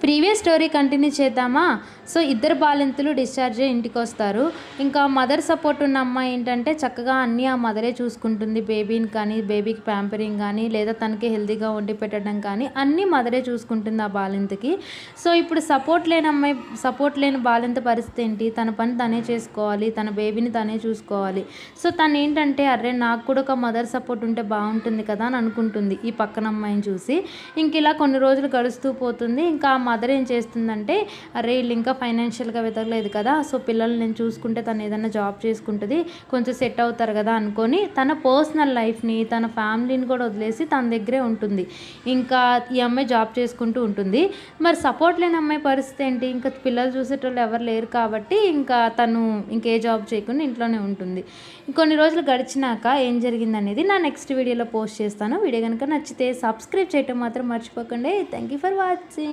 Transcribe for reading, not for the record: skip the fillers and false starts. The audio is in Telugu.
ప్రీవియస్ స్టోరీ కంటిన్యూ చేద్దామా? సో ఇద్దరు బాలింతలు డిశ్చార్జ్ అయ్యి ఇంటికి వస్తారు. ఇంకా మదర్ సపోర్ట్ ఉన్న అమ్మాయి ఏంటంటే చక్కగా అన్నీ ఆ మదరే చూసుకుంటుంది. బేబీని కానీ, బేబీకి ప్యాంపరింగ్ కానీ, లేదా తనకి హెల్తీగా వండి పెట్టడం కానీ అన్నీ మదరే చూసుకుంటుంది ఆ బాలింతకి. సో ఇప్పుడు సపోర్ట్ లేని బాలింత పరిస్థితి ఏంటి? తన పని తనే చేసుకోవాలి, తన బేబీని తనే చూసుకోవాలి. సో తను ఏంటంటే అర్రే నాకు కూడా ఒక మదర్ సపోర్ట్ ఉంటే బాగుంటుంది కదా అని అనుకుంటుంది ఈ పక్కన అమ్మాయిని చూసి. ఇంక ఇలా కొన్ని రోజులు గడుస్తూ పోతుంది. ఇంకా మదర్ ఏం చేస్తుందంటే అరే వీళ్ళు ఇంకా ఫైనాన్షియల్గా వెతకలేదు కదా, సో పిల్లల్ని నేను చూసుకుంటే తను ఏదైనా జాబ్ చేసుకుంటుంది, కొంచెం సెట్ అవుతారు కదా అనుకొని తన పర్సనల్ లైఫ్ని, తన ఫ్యామిలీని కూడా వదిలేసి తన దగ్గరే ఉంటుంది. ఇంకా ఈ అమ్మాయి జాబ్ చేసుకుంటూ ఉంటుంది. మరి సపోర్ట్ లేని అమ్మాయి పరిస్థితి ఏంటి? ఇంకా పిల్లలు చూసేటోళ్ళు ఎవరు లేరు కాబట్టి ఇంకా తను ఇంకే జాబ్ చేయకుండా ఇంట్లోనే ఉంటుంది. కొన్ని రోజులు గడిచినాక ఏం జరిగిందనేది నా నెక్స్ట్ వీడియోలో పోస్ట్ చేస్తాను. వీడియో కనుక నచ్చితే సబ్స్క్రైబ్ చేయటం మాత్రం మర్చిపోకండి. Thank you for watching.